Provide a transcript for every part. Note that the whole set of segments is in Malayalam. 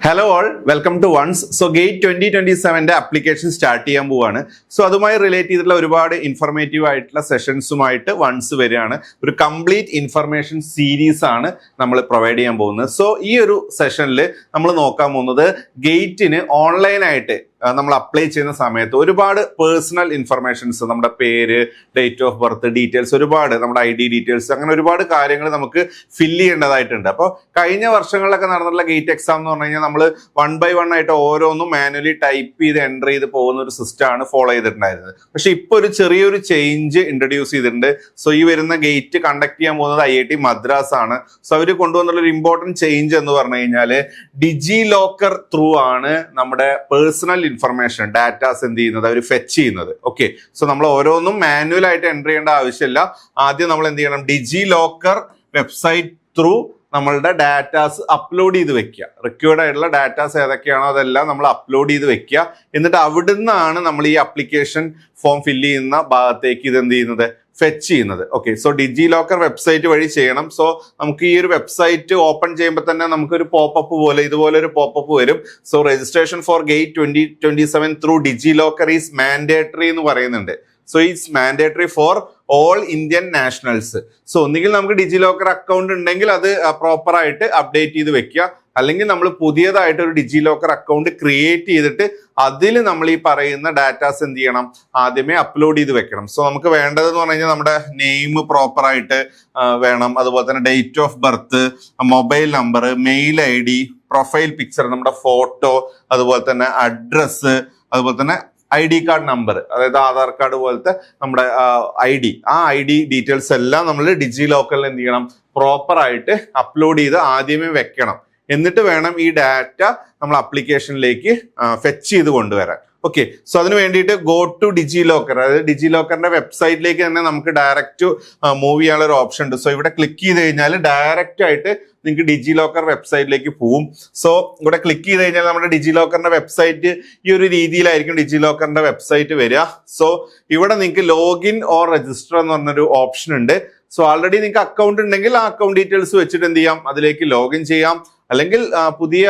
Hello all, welcome to ones. So GATE 2027 application start ചെയ്യാൻ പോവാണ്. സോ അതുമായി റിലേറ്റ് ചെയ്തിട്ടുള്ള ഒരുപാട് ഇൻഫർമേറ്റീവ് ആയിട്ടുള്ള സെഷൻസുമായിട്ട് വൺസ് വരികയാണ്. ഒരു കംപ്ലീറ്റ് ഇൻഫർമേഷൻ സീരീസ് ആണ് നമ്മൾ പ്രൊവൈഡ് ചെയ്യാൻ പോകുന്നത്. സോ ഈ ഒരു സെഷനിൽ നമ്മൾ നോക്കാൻ പോകുന്നത് ഗേറ്റിന് ഓൺലൈനായിട്ട് നമ്മൾ അപ്ലൈ ചെയ്യുന്ന സമയത്ത് ഒരുപാട് പേഴ്സണൽ ഇൻഫർമേഷൻസ്, നമ്മുടെ പേര്, ഡേറ്റ് ഓഫ് ബർത്ത് ഡീറ്റെയിൽസ്, ഒരുപാട് നമ്മുടെ ID ഡീറ്റെയിൽസ്, അങ്ങനെ ഒരുപാട് കാര്യങ്ങൾ നമുക്ക് ഫില്ല് ചെയ്യേണ്ടതായിട്ടുണ്ട്. അപ്പോൾ കഴിഞ്ഞ വർഷങ്ങളിലൊക്കെ നടന്നിട്ടുള്ള ഗേറ്റ് എക്സാം എന്ന് പറഞ്ഞു കഴിഞ്ഞാൽ നമ്മൾ 1 by 1 ആയിട്ട് ഓരോന്നും മാനുവലി ടൈപ്പ് ചെയ്ത് എൻ്റർ ചെയ്ത് പോകുന്ന ഒരു സിസ്റ്റമാണ് ഫോളോ ചെയ്തിട്ടുണ്ടായിരുന്നത്. പക്ഷെ ഇപ്പോൾ ഒരു ചെറിയൊരു ചേഞ്ച് ഇൻട്രൊഡ്യൂസ് ചെയ്തിട്ടുണ്ട്. സോ ഈ വരുന്ന ഗേറ്റ് കണ്ടക്ട് ചെയ്യാൻ പോകുന്നത് IIT മദ്രാസ് ആണ്. സോ അവർ കൊണ്ടുവന്നുള്ള ഒരു ഇമ്പോർട്ടൻറ്റ് ചേഞ്ച് എന്ന് പറഞ്ഞു കഴിഞ്ഞാൽ ഡിജി ലോക്കർ ത്രൂ ആണ് നമ്മുടെ പേഴ്സണൽ ഇൻഫർമേഷൻ ഡാറ്റാസ് എന്ത് ചെയ്യുന്നത്, അവർ ഫെച്ച് ചെയ്യുന്നത്. ഓക്കെ, സോ നമ്മൾ ഓരോന്നും മാനുവൽ ആയിട്ട് എൻ്റർ ചെയ്യേണ്ട ആവശ്യമില്ല. ആദ്യം നമ്മൾ എന്ത് ചെയ്യണം, ഡിജി ലോക്കർ വെബ്സൈറ്റ് ത്രൂ നമ്മളുടെ ഡാറ്റാസ് അപ്ലോഡ് ചെയ്ത് വെക്കുക. റിക്വയർഡ് ആയിട്ടുള്ള ഡാറ്റാസ് ഏതൊക്കെയാണോ അതെല്ലാം നമ്മൾ അപ്ലോഡ് ചെയ്ത് വെക്കുക. എന്നിട്ട് അവിടുന്നാണ് നമ്മൾ ഈ ആപ്ലിക്കേഷൻ ഫോം ഫില്ല് ചെയ്യുന്ന ഭാഗത്തേക്ക് ഇത് എന്ത് ചെയ്യുന്നത്, ഫെച്ച് ചെയ്യുന്നത്. ഓക്കെ, സോ ഡിജി ലോക്കർ വെബ്സൈറ്റ് വഴി ചെയ്യണം. സോ നമുക്ക് ഈ ഒരു വെബ്സൈറ്റ് ഓപ്പൺ ചെയ്യുമ്പോൾ തന്നെ നമുക്കൊരു പോപ്പപ്പ് പോലെ ഇതുപോലെ ഒരു പോപ്പപ്പ് വരും. So registration for GATE 2027 through DigiLocker is mandatory എന്ന് പറയുന്നുണ്ട്. So it's mandatory for all Indian nationals. So ഒന്നുകിൽ നമുക്ക് ഡിജി ലോക്കർ അക്കൗണ്ട് ഉണ്ടെങ്കിൽ അത് പ്രോപ്പർ ആയിട്ട് അപ്ഡേറ്റ് ചെയ്ത് വെക്കുക, അല്ലെങ്കിൽ നമ്മൾ പുതിയതായിട്ട് ഒരു ഡിജി ലോക്കർ അക്കൗണ്ട് ക്രിയേറ്റ് ചെയ്തിട്ട് അതിൽ നമ്മൾ ഈ പറയുന്ന ഡാറ്റാസ് എന്ത് ചെയ്യണം, ആദ്യമേ അപ്ലോഡ് ചെയ്ത് വെക്കണം. സോ നമുക്ക് വേണ്ടതെന്ന് പറഞ്ഞു കഴിഞ്ഞാൽ നമ്മുടെ നെയിം പ്രോപ്പർ ആയിട്ട് വേണം, അതുപോലെ തന്നെ date of birth, mobile number, mail ID, profile picture, നമ്മുടെ ഫോട്ടോ, അതുപോലെ തന്നെ അഡ്രസ്സ്, അതുപോലെ തന്നെ ID കാർഡ് നമ്പർ, അതായത് ആധാർ കാർഡ് പോലത്തെ നമ്മുടെ ID, ആ ID ഡീറ്റെയിൽസ് എല്ലാം നമ്മൾ ഡിജി ലോക്കറിൽ എന്ത് ചെയ്യണം, പ്രോപ്പർ ആയിട്ട് അപ്ലോഡ് ചെയ്ത് ആദ്യമേ വെക്കണം. എന്നിട്ട് വേണം ഈ ഡാറ്റ നമ്മൾ ആപ്ലിക്കേഷനിലേക്ക് ഫെച്ച് ചെയ്ത് കൊണ്ടുവരാൻ. ഓക്കെ, സോ അതിന് വേണ്ടിയിട്ട് ഗോ ടു ഡിജി ലോക്കർ, അതായത് ഡിജി ലോക്കറിന്റെ വെബ്സൈറ്റിലേക്ക് തന്നെ നമുക്ക് ഡയറക്റ്റ് മൂവ് ചെയ്യാനുള്ള ഒരു ഓപ്ഷൻ ഉണ്ട്. സോ ഇവിടെ ക്ലിക്ക് ചെയ്ത് കഴിഞ്ഞാൽ ഡയറക്റ്റ് ആയിട്ട് നിങ്ങൾക്ക് ഡിജി ലോക്കർ വെബ്സൈറ്റിലേക്ക് പോവും. സോ ഇവിടെ ക്ലിക്ക് ചെയ്ത് കഴിഞ്ഞാൽ നമ്മുടെ ഡിജി ലോക്കറിന്റെ വെബ്സൈറ്റ് ഈ ഒരു രീതിയിലായിരിക്കും ഡിജി ലോക്കറിന്റെ വെബ്സൈറ്റ് വരിക. സോ ഇവിടെ നിങ്ങൾക്ക് ലോഗിൻ ഓർ രജിസ്റ്റർ എന്ന് പറഞ്ഞൊരു ഓപ്ഷൻ ഉണ്ട്. സോ ആൾറെഡി നിങ്ങൾക്ക് അക്കൗണ്ട് ഉണ്ടെങ്കിൽ ആ അക്കൗണ്ട് ഡീറ്റെയിൽസ് വെച്ചിട്ട് എന്ത് ചെയ്യാം, അതിലേക്ക് ലോഗിൻ ചെയ്യാം. അല്ലെങ്കിൽ പുതിയ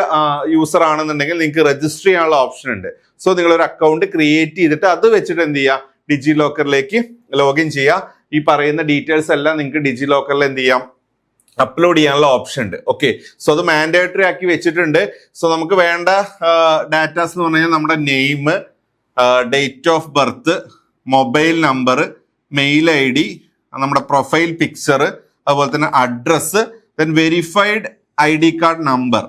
യൂസർ ആണെന്നുണ്ടെങ്കിൽ നിങ്ങൾക്ക് രജിസ്റ്റർ ചെയ്യാനുള്ള ഓപ്ഷൻ ഉണ്ട്. സോ നിങ്ങളൊരു അക്കൗണ്ട് ക്രിയേറ്റ് ചെയ്തിട്ട് അത് വെച്ചിട്ട് എന്ത് ചെയ്യുക, ഡിജി ലോക്കറിലേക്ക് ലോഗിൻ ചെയ്യുക. ഈ പറയുന്ന ഡീറ്റെയിൽസ് എല്ലാം നിങ്ങൾക്ക് ഡിജി ലോക്കറിൽ എന്ത് ചെയ്യാം, അപ്ലോഡ് ചെയ്യാനുള്ള ഓപ്ഷൻ ഉണ്ട്. ഓക്കെ, സോ അത് മാൻഡേറ്ററി ആക്കി വെച്ചിട്ടുണ്ട്. സോ നമുക്ക് വേണ്ട ഡാറ്റാസ് എന്ന് പറഞ്ഞു കഴിഞ്ഞാൽ നമ്മുടെ name, date of birth, mobile number, mail ID, നമ്മുടെ പ്രൊഫൈൽ പിക്ചർ, അതുപോലെ തന്നെ address, then verified ID card number,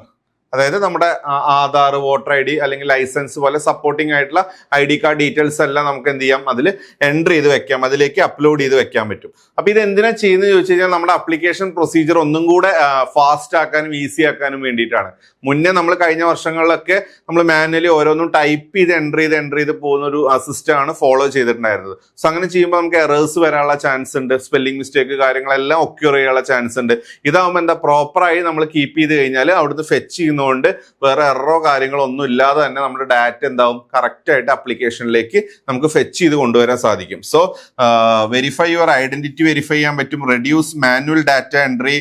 അതായത് നമ്മുടെ ആധാർ, വോട്ടർ ID അല്ലെങ്കിൽ ലൈസൻസ് പോലെ സപ്പോർട്ടിംഗ് ആയിട്ടുള്ള ID കാർഡ് ഡീറ്റെയിൽസ് എല്ലാം നമുക്ക് എന്ത് ചെയ്യാം, അതിൽ എൻ്റർ ചെയ്ത് വെക്കാം, അതിലേക്ക് അപ്ലോഡ് ചെയ്ത് വെക്കാൻ പറ്റും. അപ്പൊ ഇത് എന്തിനാ ചെയ്യുന്നത് ചോദിച്ചു കഴിഞ്ഞാൽ നമ്മുടെ ആപ്ലിക്കേഷൻ പ്രൊസീജിയർ ഒന്നും കൂടെ ഫാസ്റ്റ് ആക്കാനും ഈസി ആക്കാനും വേണ്ടിയിട്ടാണ്. മുന്നേ നമ്മൾ കഴിഞ്ഞ വർഷങ്ങളിലൊക്കെ നമ്മൾ മാനുവലി ഓരോന്നും ടൈപ്പ് ചെയ്ത് എൻ്റർ ചെയ്ത് പോകുന്ന ഒരു സിസ്റ്റമാണ് ഫോളോ ചെയ്തിട്ടുണ്ടായിരുന്നത്. സോ അങ്ങനെ ചെയ്യുമ്പോൾ നമുക്ക് എറേഴ്സ് വരാനുള്ള ചാൻസ് ഉണ്ട്, സ്പെല്ലിംഗ് മിസ്റ്റേക്ക് കാര്യങ്ങളെല്ലാം ഒക്യൂർ ചെയ്യാനുള്ള ചാൻസ് ഉണ്ട്. ഇതാവുമ്പോൾ എന്താ, പ്രോപ്പറായി നമ്മൾ കീപ്പ് ചെയ്ത് കഴിഞ്ഞാൽ അവിടുന്ന് ഫെച്ച് ചെയ്യുന്ന കൊണ്ട് വേറെ എററോ കാര്യങ്ങളോ ഒന്നും ഇല്ലാതെ തന്നെ നമ്മുടെ ഡാറ്റ എന്താവും, കറക്റ്റ് ആയിട്ട് ആപ്ലിക്കേഷനിലേക്ക് നമുക്ക് ഫെച്ച് ചെയ്ത് കൊണ്ടുവരാൻ സാധിക്കും. So verify your identity verify ചെയ്യാൻ പറ്റും, reduce manual data entry,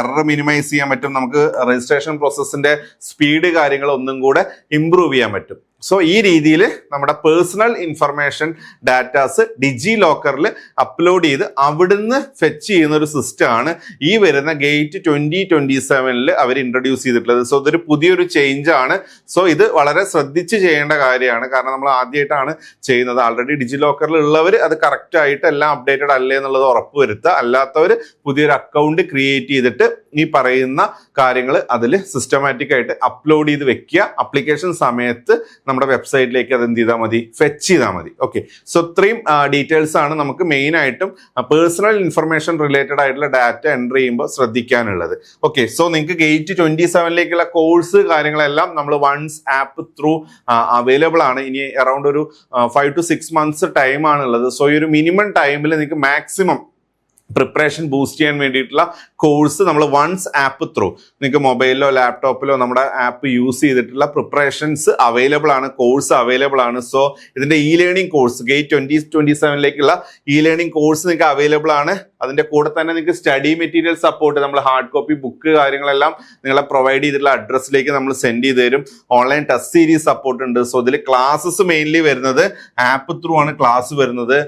error minimise ചെയ്യാൻ പറ്റും, നമുക്ക് രജിസ്ട്രേഷൻ പ്രോസസ്സിന്റെ സ്പീഡ് കാര്യങ്ങൾ ഒന്നും കൂടെ ഇംപ്രൂവ് ചെയ്യാൻ പറ്റും. സോ ഈ രീതിയിൽ നമ്മുടെ പേഴ്സണൽ ഇൻഫർമേഷൻ ഡാറ്റാസ് ഡിജി ലോക്കറിൽ അപ്ലോഡ് ചെയ്ത് അവിടുന്ന് ഫെച്ച് ചെയ്യുന്ന ഒരു സിസ്റ്റമാണ് ഈ വരുന്ന ഗേറ്റ് 2027 അവർ ഇൻട്രൊഡ്യൂസ് ചെയ്തിട്ടുള്ളത്. സോ ഇതൊരു പുതിയൊരു ചേഞ്ച് ആണ്. സോ ഇത് വളരെ ശ്രദ്ധിച്ച് ചെയ്യേണ്ട കാര്യമാണ്, കാരണം നമ്മൾ ആദ്യമായിട്ടാണ് ചെയ്യുന്നത്. ആൾറെഡി ഡിജി ലോക്കറിൽ ഉള്ളവർ അത് കറക്റ്റ് ആയിട്ട് എല്ലാം അപ്ഡേറ്റഡ് അല്ലേ എന്നുള്ളത് ഉറപ്പുവരുത്തുക. അല്ലാത്തവർ പുതിയൊരു അക്കൗണ്ട് ക്രിയേറ്റ് ചെയ്തിട്ട് ഈ പറയുന്ന കാര്യങ്ങൾ അതിൽ സിസ്റ്റമാറ്റിക് ആയിട്ട് അപ്ലോഡ് ചെയ്ത് വെക്കുക. ആപ്ലിക്കേഷൻ സമയത്ത് നമ്മുടെ വെബ്സൈറ്റിലേക്ക് അത് എന്ത് ചെയ്താൽ മതി, ഫെച്ച് ചെയ്താൽ മതി. ഓക്കെ, സോ ഇത്രയും ഡീറ്റെയിൽസ് ആണ് നമുക്ക് മെയിൻ ആയിട്ടും പേഴ്സണൽ ഇൻഫർമേഷൻ റിലേറ്റഡ് ആയിട്ടുള്ള ഡാറ്റ എൻ്റർ ചെയ്യുമ്പോൾ ശ്രദ്ധിക്കാനുള്ളത്. ഓക്കെ, സോ നിങ്ങൾക്ക് ഗേറ്റ് 27 കോഴ്സ് കാര്യങ്ങളെല്ലാം നമ്മൾ വൺസ് ആപ്പ് ത്രൂ അവൈലബിൾ ആണ്. ഇനി അറൌണ്ട് ഒരു 5 to 6 months ടൈം ആണുള്ളത്. സോ ഈ ഒരു മിനിമം ടൈമിൽ നിങ്ങൾക്ക് മാക്സിമം പ്രിപ്പറേഷൻ ബൂസ്റ്റ് ചെയ്യാൻ വേണ്ടിയിട്ടുള്ള കോഴ്സ് നമ്മൾ വൺസ് ആപ്പ് ത്രൂ നിങ്ങൾക്ക് മൊബൈലിലോ ലാപ്ടോപ്പിലോ നമ്മുടെ ആപ്പ് യൂസ് ചെയ്തിട്ടുള്ള പ്രിപ്പറേഷൻസ് അവൈലബിൾ ആണ്, കോഴ്സ് അവൈലബിൾ ആണ്. സോ ഇതിന്റെ E learning course gate 2027 E learning course നിങ്ങൾക്ക് അവൈലബിൾ ആണ്. അതിന്റെ കൂടെ തന്നെ നിങ്ങൾക്ക് സ്റ്റഡി മെറ്റീരിയൽ സപ്പോർട്ട്, നമ്മൾ ഹാർഡ് കോപ്പി ബുക്ക് കാര്യങ്ങളെല്ലാം നിങ്ങളെ പ്രൊവൈഡ് ചെയ്തിട്ടുള്ള അഡ്രസ്സിലേക്ക് നമ്മൾ സെൻഡ് ചെയ്ത് തരും. ഓൺലൈൻ ടെസ്റ്റ് സീരീസ് സപ്പോർട്ട് ഉണ്ട്. സോ ഇതിൽ ക്ലാസ്സസ് മെയിൻലി വരുന്നത് ആപ്പ് ത്രൂ ആണ് ക്ലാസ് വരുന്നത്.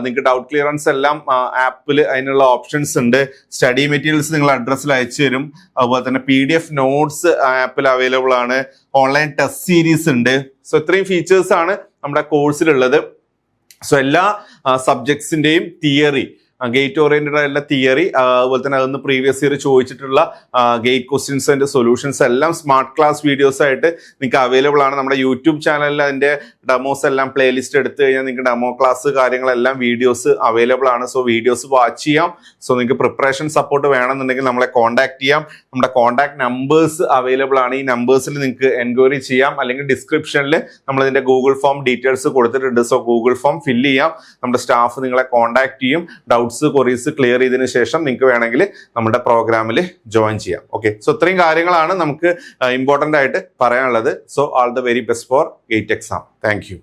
നിങ്ങൾക്ക് ഡൗട്ട് ക്ലിയറൻസ് എല്ലാം ആപ്പിൽ അതിനുള്ള ഓപ്ഷൻസ് ഉണ്ട്. സ്റ്റഡി മെറ്റീരിയൽസ് നിങ്ങൾ അഡ്രസ്സിൽ അയച്ചു തരും. അതുപോലെ തന്നെ PDF നോട്ട്സ് ആപ്പിൽ അവൈലബിൾ ആണ്. ഓൺലൈൻ ടെസ്റ്റ് സീരീസ് ഉണ്ട്. സോ ഇത്രയും ഫീച്ചേഴ്സ് ആണ് നമ്മുടെ കോഴ്സിലുള്ളത്. സോ എല്ലാ സബ്ജക്ട്സിന്റെയും തിയറി, ഗേറ്റ് ഓറിയന്റഡ് ആയിട്ടുള്ള തിയറി, അതുപോലെ തന്നെ അതൊന്ന് പ്രീവിയസ് ഇയർ ചോദിച്ചിട്ടുള്ള ഗേറ്റ് ക്വസ്റ്റ്യൻസ് അതിന്റെ സൊല്യൂഷൻസ് എല്ലാം സ്മാർട്ട് ക്ലാസ് വീഡിയോസ് ആയിട്ട് നിങ്ങൾക്ക് അവൈലബിൾ ആണ്. നമ്മുടെ യൂട്യൂബ് ചാനലിൽ അതിന്റെ ഡെമോസ് എല്ലാം പ്ലേലിസ്റ്റ് എടുത്തു കഴിഞ്ഞാൽ നിങ്ങൾക്ക് ഡെമോ ക്ലാസ് കാര്യങ്ങളെല്ലാം വീഡിയോസ് അവൈലബിൾ ആണ്. സോ വീഡിയോസ് വാച്ച് ചെയ്യാം. സോ നിങ്ങൾക്ക് പ്രിപ്പറേഷൻ സപ്പോർട്ട് വേണമെന്നുണ്ടെങ്കിൽ നമ്മളെ കോൺടാക്ട് ചെയ്യാം. നമ്മുടെ കോൺടാക്ട് നമ്പേഴ്സ് അവൈലബിൾ ആണ്. ഈ നമ്പേഴ്സിൽ നിങ്ങൾക്ക് എൻക്വയറി ചെയ്യാം. അല്ലെങ്കിൽ ഡിസ്ക്രിപ്ഷനിൽ നമ്മളിതിന്റെ ഗൂഗിൾ ഫോം ഡീറ്റെയിൽസ് കൊടുത്തിട്ടുണ്ട്. സോ ഗൂഗിൾ ഫോം ഫില്ല് ചെയ്യാം. നമ്മുടെ സ്റ്റാഫ് നിങ്ങളെ കോൺടാക്ട് ചെയ്യും. ഡൗട്ട്സ് ക്വറീസ് ക്ലിയർ ചെയ്തതിനു ശേഷം നിങ്ങൾക്ക് വേണമെങ്കിൽ നമ്മുടെ പ്രോഗ്രാമിൽ ജോയിൻ ചെയ്യാം. ഓക്കെ, സോ ഇത്രയും കാര്യങ്ങളാണ് നമുക്ക് ഇമ്പോർട്ടൻ്റ് ആയിട്ട് പറയാനുള്ളത്. So all the very best for gate exam. Thank you.